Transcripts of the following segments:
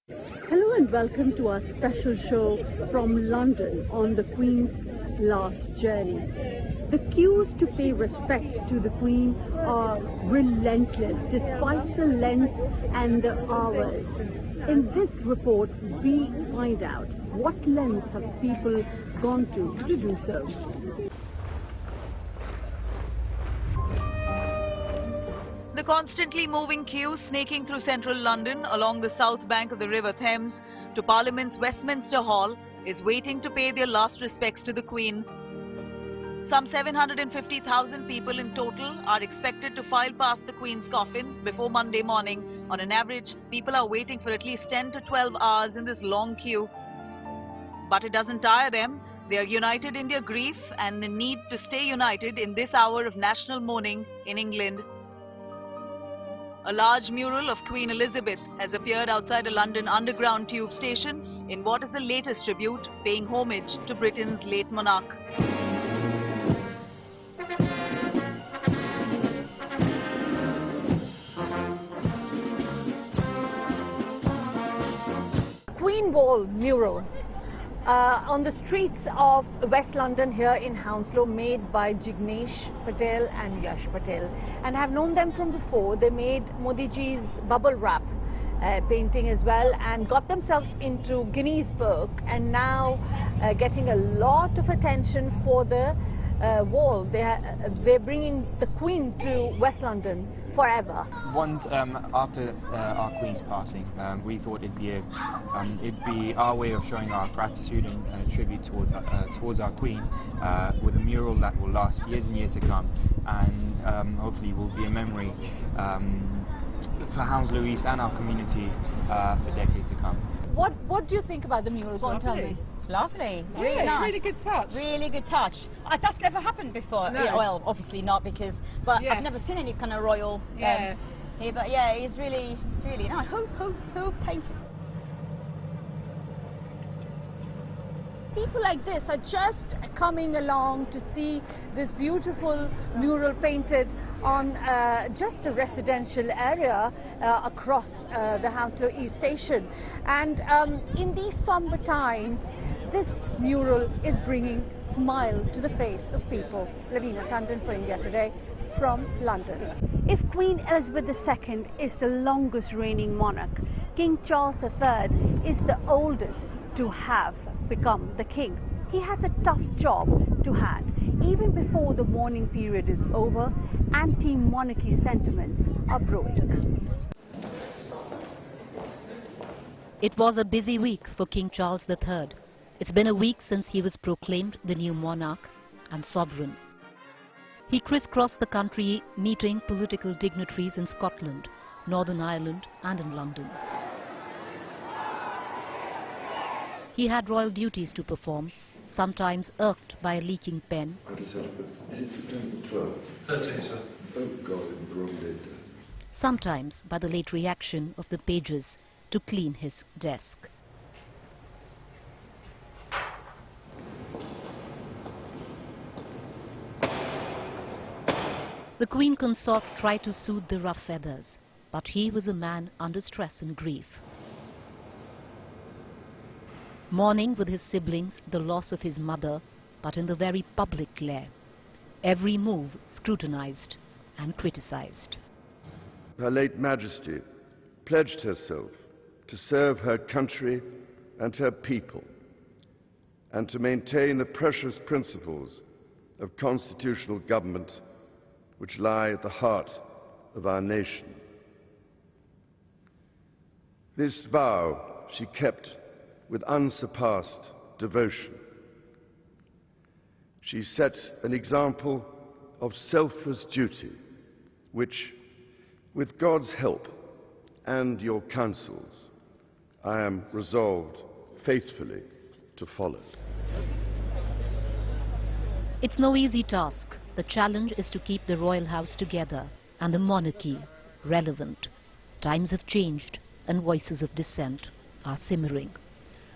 Hello and welcome to our special show from London on the Queen's last journey. The queues to pay respect to the Queen are relentless despite the length and the hours. In this report, we find out what lengths have people gone to do so. The constantly moving queue snaking through central London along the south bank of the River Thames to Parliament's Westminster Hall is waiting to pay their last respects to the Queen. Some 750,000 people in total are expected to file past the Queen's coffin before Monday morning. On an average, people are waiting for at least 10 to 12 hours in this long queue. But it doesn't tire them. They are united in their grief and the need to stay united in this hour of national mourning in England. A large mural of Queen Elizabeth has appeared outside a London Underground tube station in what is the latest tribute paying homage to Britain's late monarch. Queen Wall mural on the streets of West London here in Hounslow, made by Jignesh Patel and Yash Patel, and have known them from before. They made Modi ji's bubble wrap painting as well and got themselves into Guinness Book, and now getting a lot of attention for the wall. They're bringing the Queen to West London forever. After our Queen's passing, we thought it'd be our way of showing our gratitude and tribute towards our Queen with a mural that will last years and years to come, and hopefully will be a memory for Hounslow East and our community for decades to come. What do you think about the mural? Go on, tell me. It's lovely. Yeah, really it's nice. really good touch. Really good touch. That's never happened before. No. Yeah, well, obviously not, but Yeah. I've never seen any kind of royal here. But yeah, it's really nice. Who painted? People like this are just coming along to see this beautiful mural painted on just a residential area across the Hounslow East station. And in these somber times, this mural is bringing smile to the face of people. Lavina Tandon for India Today from London. If Queen Elizabeth II is the longest reigning monarch, King Charles III is the oldest to have become the king. He has a tough job to hand. Even before the mourning period is over, anti-monarchy sentiments are brewing. It was a busy week for King Charles III. It's been a week since he was proclaimed the new monarch and sovereign. He crisscrossed the country meeting political dignitaries in Scotland, Northern Ireland and in London. He had royal duties to perform, sometimes irked by a leaking pen. Is it September 12th? 13th, sir. Oh God, I'm the wrong date. Sometimes by the late reaction of the pages to clean his desk. The Queen Consort tried to soothe the rough feathers, but he was a man under stress and grief. Mourning with his siblings the loss of his mother, but in the very public glare. Every move scrutinized and criticized. Her late Majesty pledged herself to serve her country and her people, and to maintain the precious principles of constitutional government which lie at the heart of our nation. This vow she kept with unsurpassed devotion. She set an example of selfless duty, which, with God's help and your counsels, I am resolved faithfully to follow. It's no easy task. The challenge is to keep the royal house together and the monarchy relevant. Times have changed and voices of dissent are simmering.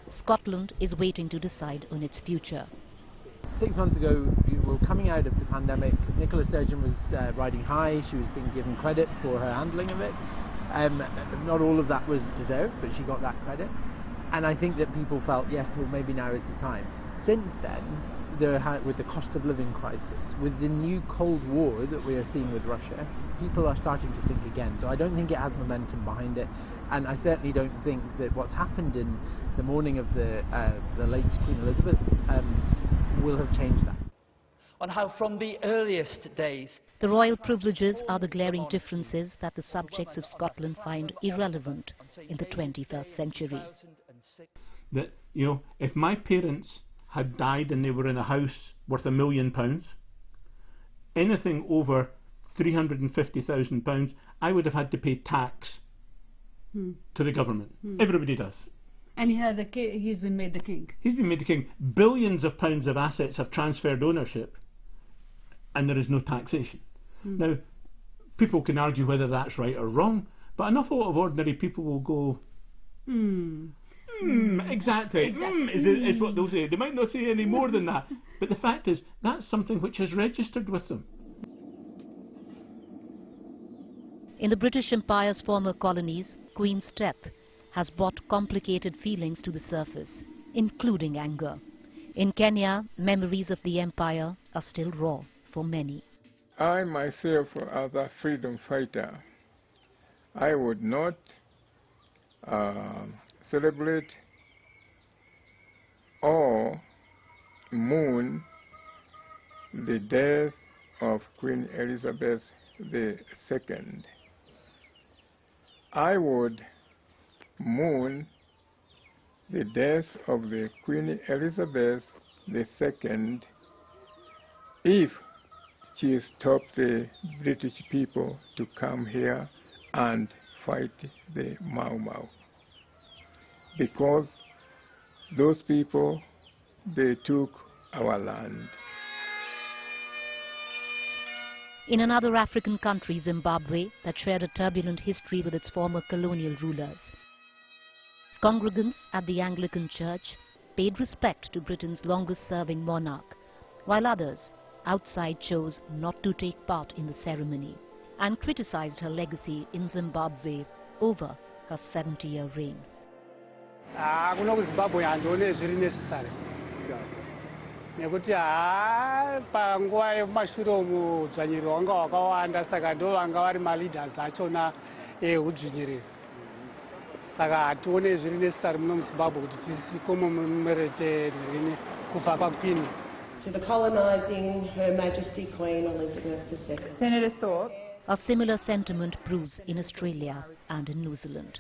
Scotland is waiting to decide on its future. 6 months ago, we were coming out of the pandemic. Nicola Sturgeon was riding high. She was being given credit for her handling of it. Not all of that was deserved, but she got that credit. And I think that people felt, yes, well, maybe now is the time. Since then, with the cost of living crisis, with the new Cold War that we are seeing with Russia, people are starting to think again. So I don't think it has momentum behind it, and I certainly don't think that what's happened in the mourning of the late Queen Elizabeth will have changed that. On how from the earliest days the royal privileges are the glaring differences that the subjects of Scotland find irrelevant in the 21st century. That, you know, if my parents had died and they were in a house worth £1 million, anything over £350,000, I would have had to pay tax to the government. Everybody does. And he's been made the king. He's been made the king. Billions of pounds of assets have transferred ownership, and there is no taxation. Now, people can argue whether that's right or wrong, but an awful lot of ordinary people will go, exactly. Is what they'll say. They might not say any more than that, but the fact is that's something which is registered with them. In the British Empire's former colonies, Queen's death has brought complicated feelings to the surface, including anger. In Kenya, memories of the empire are still raw for many. I myself, as a freedom fighter, I would not celebrate or mourn the death of Queen Elizabeth II. I would mourn the death of the Queen Elizabeth II if she stopped the British people to come here and fight the Mau Mau. Because those people, they took our land. In another African country, Zimbabwe, that shared a turbulent history with its former colonial rulers, congregants at the Anglican Church paid respect to Britain's longest-serving monarch, while others outside chose not to take part in the ceremony and criticized her legacy in Zimbabwe over her 70-year reign. Nekuti panguva yemashure umu dzvanyiriri wanga wakawanda, saka ndo vanga vari maleaders achona eudzvinyiriri. Saka hatione zviri necessary muno muZimbabwe kuti tikomemorate kufa kwaQueen. To the colonising Her Majesty Queen Elizabeth II. Senator Thorpe. A similar sentiment brews in Australia and in New Zealand.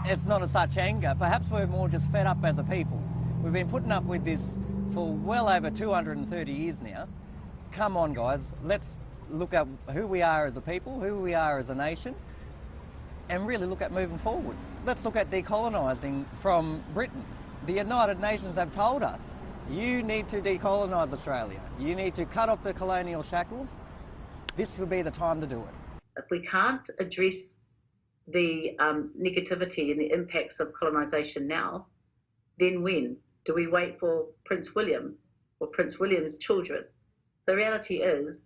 it's not as such anger. Perhaps we're more just fed up as a people. We've been putting up with this for well over 230 years now. Come on, guys, let's look at who we are as a people, who we are as a nation, and really look at moving forward. Let's look at decolonising from Britain. The United Nations have told us, you need to decolonise Australia. You need to cut off the colonial shackles. This will be the time to do it. If we can't address the negativity and the impacts of colonisation now, then when? Do we wait for Prince William or Prince William's children? The reality is,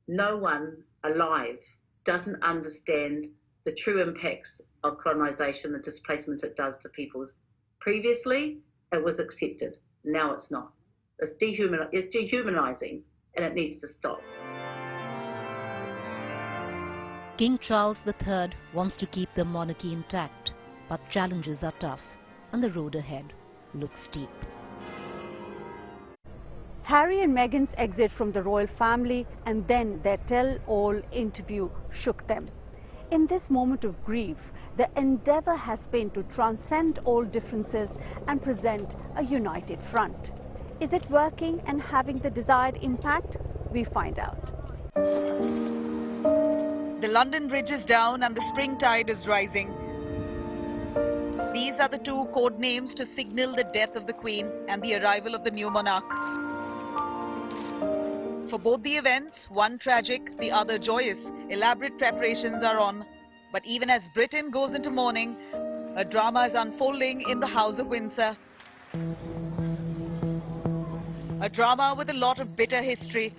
no one alive doesn't understand the true impacts of colonisation, the displacement it does to peoples. Previously, it was accepted. Now it's not. It's dehumanising, and it needs to stop. King Charles III wants to keep the monarchy intact, but challenges are tough, and the road ahead looks steep. Harry and Meghan's exit from the royal family and then their tell-all interview shook them. In this moment of grief, the endeavour has been to transcend all differences and present a united front. Is it working and having the desired impact? We find out. The London Bridge is down and the spring tide is rising. These are the two code names to signal the death of the Queen and the arrival of the new monarch. For both the events, one tragic, the other joyous, elaborate preparations are on. But even as Britain goes into mourning, a drama is unfolding in the House of Windsor. A drama with a lot of bitter history.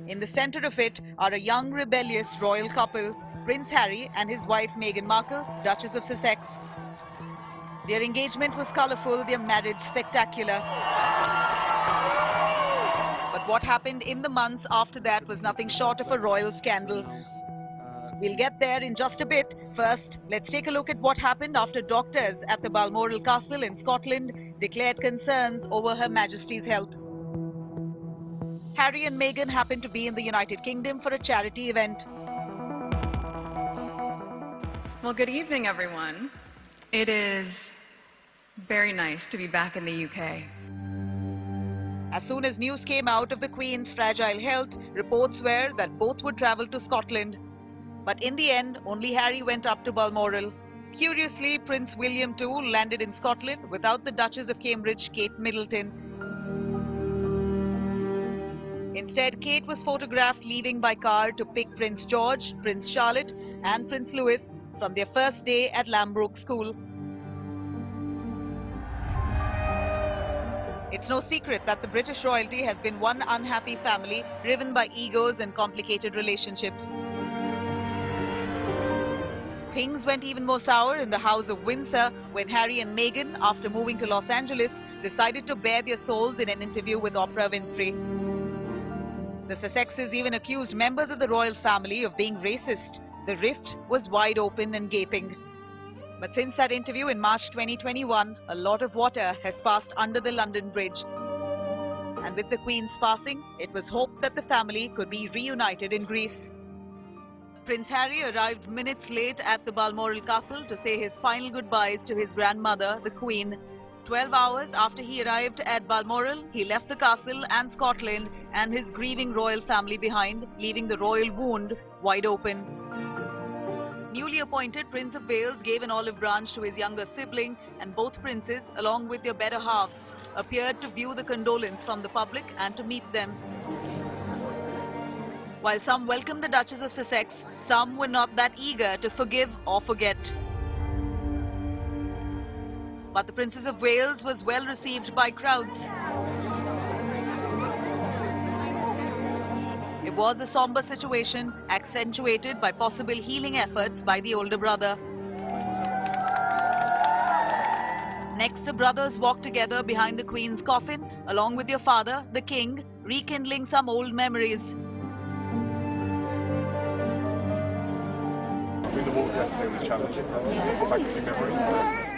In the centre of it are a young rebellious royal couple, Prince Harry and his wife Meghan Markle, Duchess of Sussex. Their engagement was colourful, their marriage spectacular. But what happened in the months after that was nothing short of a royal scandal. We'll get there in just a bit. First, let's take a look at what happened after doctors at the Balmoral Castle in Scotland declared concerns over Her Majesty's health. Harry and Meghan happened to be in the United Kingdom for a charity event. Well, good evening, everyone. It is very nice to be back in the UK. As soon as news came out of the Queen's fragile health, reports were that both would travel to Scotland. But in the end, only Harry went up to Balmoral. Curiously, Prince William too landed in Scotland without the Duchess of Cambridge, Kate Middleton. Instead, Kate was photographed leaving by car to pick Prince George, Prince Charlotte and Prince Louis from their first day at Lambrook School. It's no secret that the British royalty has been one unhappy family driven by egos and complicated relationships. Things went even more sour in the House of Windsor when Harry and Meghan, after moving to Los Angeles, decided to bare their souls in an interview with Oprah Winfrey. The Sussexes even accused members of the royal family of being racist. The rift was wide open and gaping. But since that interview in March 2021, a lot of water has passed under the London Bridge. And with the Queen's passing, it was hoped that the family could be reunited in Greece. Prince Harry arrived minutes late at the Balmoral Castle to say his final goodbyes to his grandmother, the Queen. 12 hours after he arrived at Balmoral, he left the castle and Scotland and his grieving royal family behind, leaving the royal wound wide open. Newly appointed Prince of Wales gave an olive branch to his younger sibling, and both princes, along with their better halves, appeared to view the condolence from the public and to meet them. While some welcomed the Duchess of Sussex, some were not that eager to forgive or forget. But the Princess of Wales was well received by crowds. It was a somber situation, accentuated by possible healing efforts by the older brother. Next, the brothers walked together behind the Queen's coffin, along with their father, the King, rekindling some old memories. Doing the walk yesterday was challenging. Back a few memories.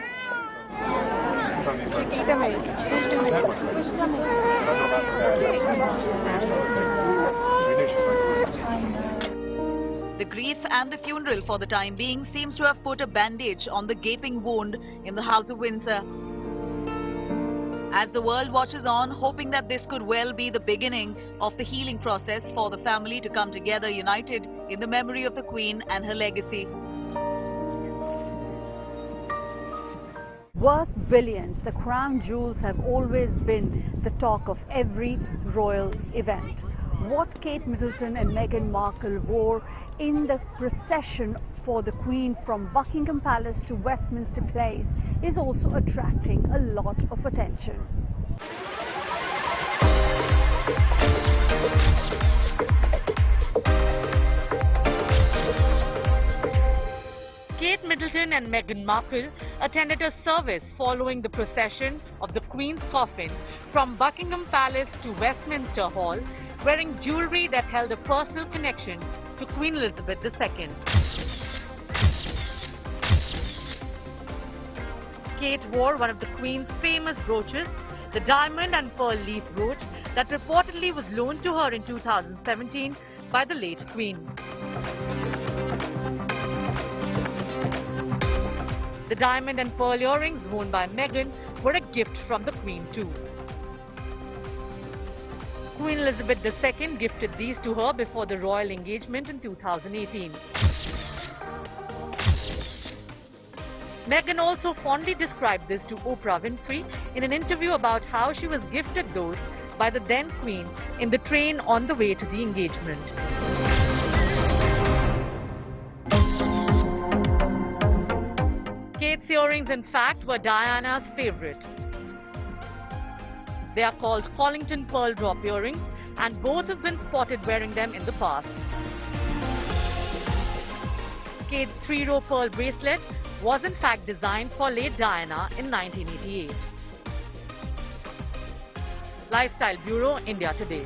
The grief and the funeral for the time being seems to have put a bandage on the gaping wound in the House of Windsor. As the world watches on, hoping that this could well be the beginning of the healing process for the family to come together united in the memory of the Queen and her legacy. Worth billions, the crown jewels have always been the talk of every royal event. What Kate Middleton and Meghan Markle wore in the procession for the Queen from Buckingham Palace to Westminster Place is also attracting a lot of attention. Kate Middleton and Meghan Markle attended a service following the procession of the Queen's coffin from Buckingham Palace to Westminster Hall, wearing jewellery that held a personal connection to Queen Elizabeth II. Kate wore one of the Queen's famous brooches, the diamond and pearl leaf brooch that reportedly was loaned to her in 2017 by the late Queen. The diamond and pearl earrings worn by Meghan were a gift from the Queen too. Queen Elizabeth II gifted these to her before the royal engagement in 2018. Meghan also fondly described this to Oprah Winfrey in an interview about how she was gifted those by the then Queen in the train on the way to the engagement. Kate's earrings, in fact, were Diana's favorite. They are called Collington pearl drop earrings, and both have been spotted wearing them in the past. Kate's 3-row pearl bracelet was in fact designed for late Diana in 1988. Lifestyle Bureau, India Today.